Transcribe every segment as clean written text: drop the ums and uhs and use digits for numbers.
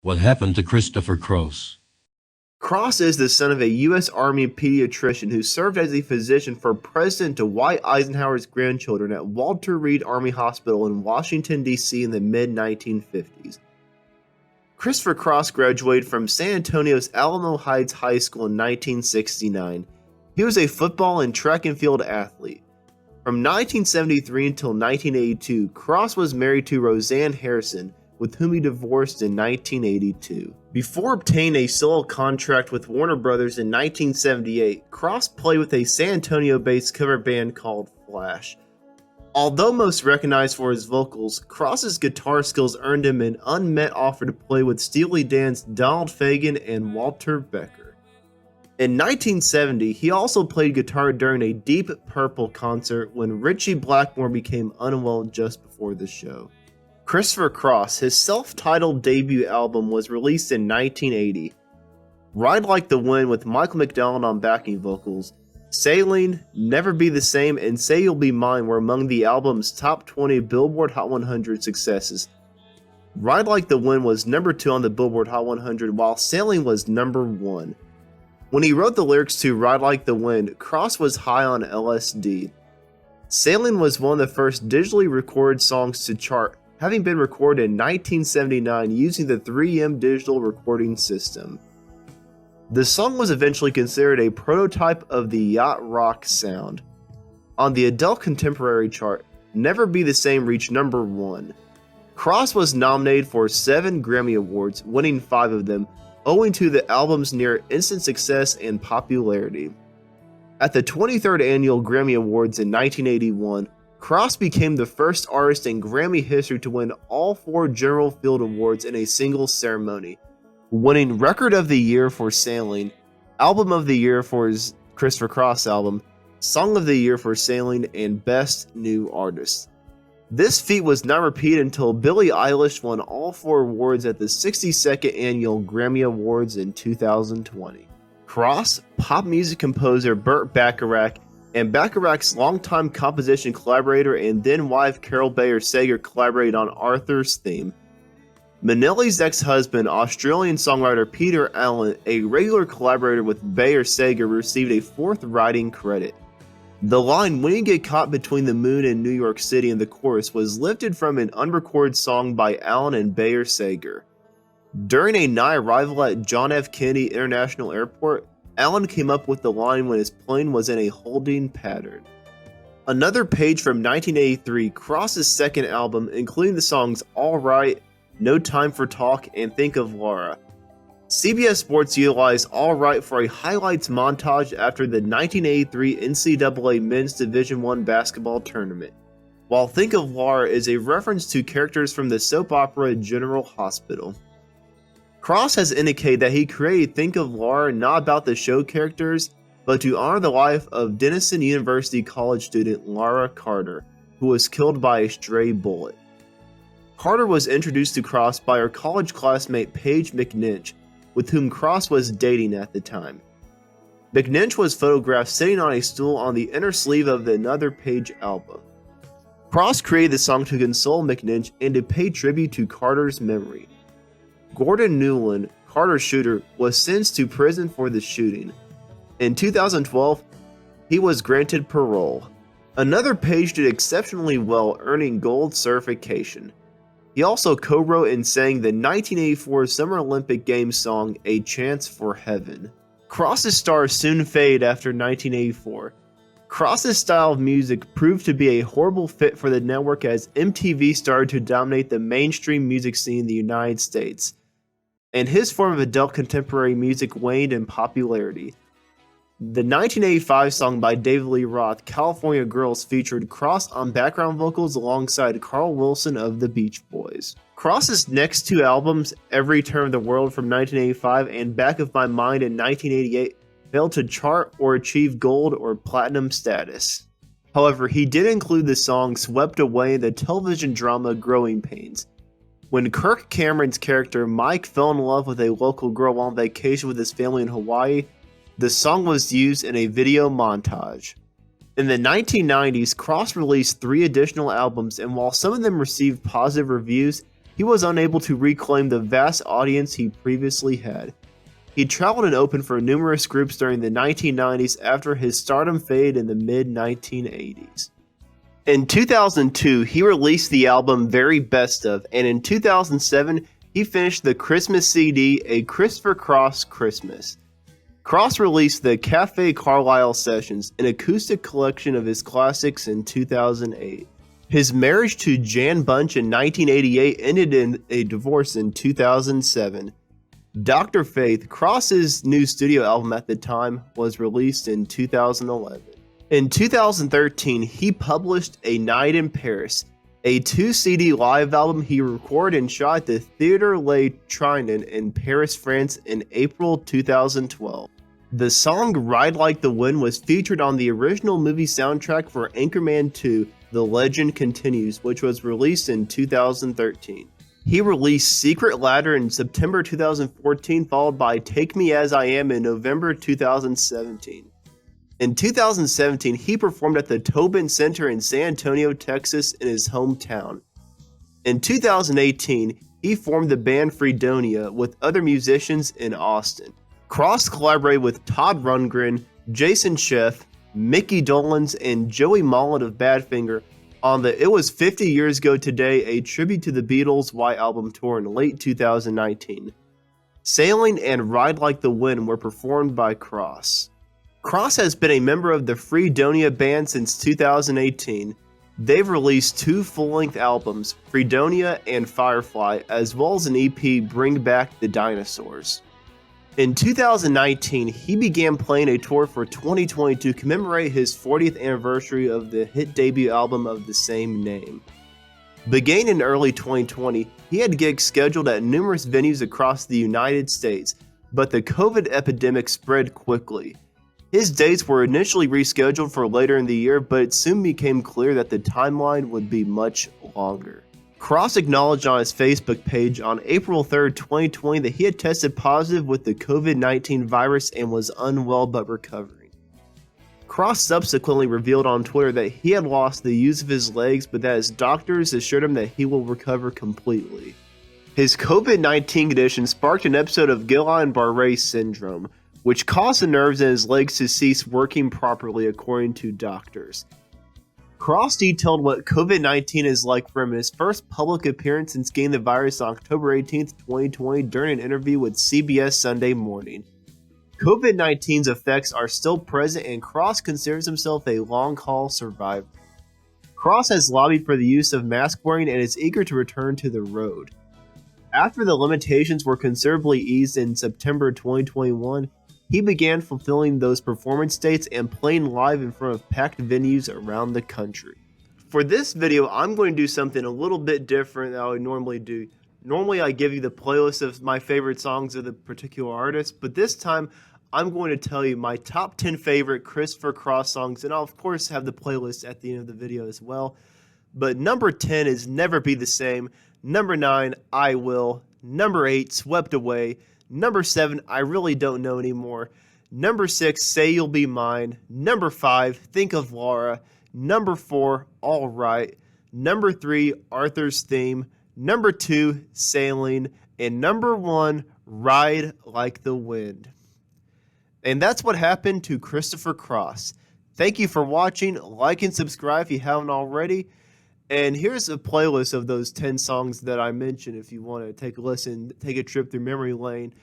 What happened to Christopher Cross? Cross is the son of a U.S. Army pediatrician who served as a physician for President Dwight Eisenhower's grandchildren at Walter Reed Army Hospital in Washington, D.C. in the mid-1950s. Christopher Cross graduated from San Antonio's Alamo Heights High School in 1969. He was a football and track and field athlete. From 1973 until 1982, Cross was married to Roseanne Harrison, with whom he divorced in 1982. Before obtaining a solo contract with Warner Brothers in 1978, Cross played with a San Antonio-based cover band called Flash. Although most recognized for his vocals, Cross's guitar skills earned him an unmet offer to play with Steely Dan's Donald Fagen and Walter Becker. In 1970, he also played guitar during a Deep Purple concert when Ritchie Blackmore became unwell just before the show. Christopher Cross, his self-titled debut album, was released in 1980. Ride Like the Wind with Michael McDonald on backing vocals, Sailing, Never Be the Same, and Say You'll Be Mine were among the album's top 20 Billboard Hot 100 successes. Ride Like the Wind was number 2 on the Billboard Hot 100, while Sailing was number 1. When he wrote the lyrics to Ride Like the Wind, Cross was high on LSD. Sailing was one of the first digitally recorded songs to chart, having been recorded in 1979 using the 3M digital recording system. The song was eventually considered a prototype of the yacht rock sound. On the adult contemporary chart, Never Be the Same reached number 1. Cross was nominated for 7 Grammy Awards, winning 5 of them, owing to the album's near instant success and popularity. At the 23rd Annual Grammy Awards in 1981, Cross became the first artist in Grammy history to win all 4 General Field Awards in a single ceremony, winning Record of the Year for Sailing, Album of the Year for his Christopher Cross album, Song of the Year for Sailing, and Best New Artist. This feat was not repeated until Billie Eilish won all 4 awards at the 62nd Annual Grammy Awards in 2020. Cross, pop music composer Burt Bacharach, and Bacharach's longtime composition collaborator and then-wife Carol Bayer Sager collaborated on Arthur's theme. Minnelli's ex-husband, Australian songwriter Peter Allen, a regular collaborator with Bayer Sager, received a 4th writing credit. The line "When You Get Caught Between the Moon and New York City" in the chorus was lifted from an unrecorded song by Allen and Bayer Sager. During a night arrival at John F. Kennedy International Airport, Allen came up with the line when his plane was in a holding pattern. Another page from 1983, Cross's second album, including the songs All Right, No Time for Talk, and Think of Laura. CBS Sports utilized All Right for a highlights montage after the 1983 NCAA Men's Division I basketball tournament, while Think of Laura is a reference to characters from the soap opera General Hospital. Cross has indicated that he created Think of Laura not about the show characters, but to honor the life of Denison University college student Laura Carter, who was killed by a stray bullet. Carter was introduced to Cross by her college classmate Paige McNinch, with whom Cross was dating at the time. McNinch was photographed sitting on a stool on the inner sleeve of the Another Page album. Cross created the song to console McNinch and to pay tribute to Carter's memory. Gordon Newland, Carter's shooter, was sentenced to prison for the shooting. In 2012, he was granted parole. Another Page did exceptionally well, earning gold certification. He also co-wrote and sang the 1984 Summer Olympic Games song A Chance for Heaven. Cross's stars soon faded after 1984. Cross's style of music proved to be a horrible fit for the network as MTV started to dominate the mainstream music scene in the United States, and his form of adult contemporary music waned in popularity. The 1985 song by David Lee Roth, California Girls, featured Cross on background vocals alongside Carl Wilson of the Beach Boys. Cross's next 2 albums, Every Turn of the World from 1985 and Back of My Mind in 1988, failed to chart or achieve gold or platinum status. However, he did include the song Swept Away in the television drama Growing Pains. When Kirk Cameron's character Mike fell in love with a local girl on vacation with his family in Hawaii, the song was used in a video montage. In the 1990s, Cross released 3 additional albums, and while some of them received positive reviews, he was unable to reclaim the vast audience he previously had. He traveled and opened for numerous groups during the 1990s after his stardom faded in the mid-1980s. In 2002, he released the album Very Best Of, and in 2007, he finished the Christmas CD, A Christopher Cross Christmas. Cross released the Cafe Carlisle Sessions, an acoustic collection of his classics in 2008. His marriage to Jan Bunch in 1988 ended in a divorce in 2007. Dr. Faith, Cross's new studio album at the time, was released in 2011. In 2013, he published A Night in Paris, a 2-CD live album he recorded and shot at the Theatre Les Trianon in Paris, France in April 2012. The song Ride Like the Wind was featured on the original movie soundtrack for Anchorman 2, The Legend Continues, which was released in 2013. He released Secret Ladder in September 2014, followed by Take Me As I Am in November 2017. In 2017, he performed at the Tobin Center in San Antonio, Texas, in his hometown. In 2018, he formed the band Freedonia with other musicians in Austin. Cross collaborated with Todd Rundgren, Jason Scheff, Mickey Dolenz, and Joey Molland of Badfinger on the It Was 50 Years Ago Today, a tribute to the Beatles' White Album tour in late 2019. Sailing and Ride Like the Wind were performed by Cross. Cross has been a member of the Freedonia band since 2018. They've released 2 full-length albums, Freedonia and Firefly, as well as an EP, Bring Back the Dinosaurs. In 2019, he began playing a tour for 2020 to commemorate his 40th anniversary of the hit debut album of the same name. Beginning in early 2020, he had gigs scheduled at numerous venues across the United States, but the COVID epidemic spread quickly. His dates were initially rescheduled for later in the year, but it soon became clear that the timeline would be much longer. Cross acknowledged on his Facebook page on April 3, 2020 that he had tested positive with the COVID-19 virus and was unwell but recovering. Cross subsequently revealed on Twitter that he had lost the use of his legs, but that his doctors assured him that he will recover completely. His COVID-19 condition sparked an episode of Guillain-Barré syndrome, which caused the nerves in his legs to cease working properly, according to doctors. Cross detailed what COVID-19 is like for him in his first public appearance since getting the virus on October 18, 2020 during an interview with CBS Sunday Morning. COVID-19's effects are still present and Cross considers himself a long-haul survivor. Cross has lobbied for the use of mask wearing and is eager to return to the road. After the limitations were considerably eased in September 2021, he began fulfilling those performance dates and playing live in front of packed venues around the country. For this video, I'm going to do something a little bit different than I would normally do. Normally, I give you the playlist of my favorite songs of the particular artist, but this time, I'm going to tell you my top 10 favorite Christopher Cross songs, and I'll of course have the playlist at the end of the video as well. But number 10 is Never Be the Same. Number 9, I Will. Number 8, Swept Away. Number 7, I Really Don't Know Anymore. Number 6, Say You'll Be Mine. Number 5, Think of Laura. Number 4, All Right. Number 3, Arthur's Theme. Number 2, Sailing. And number 1, Ride Like the Wind. And that's what happened to Christopher Cross. Thank you for watching. Like and subscribe if you haven't already. And here's a playlist of those 10 songs that I mentioned if you want to take a listen, take a trip through memory lane.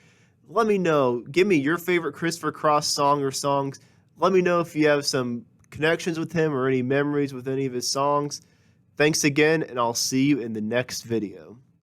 Let me know. Give me your favorite Christopher Cross song or songs. Let me know if you have some connections with him or any memories with any of his songs. Thanks again, and I'll see you in the next video.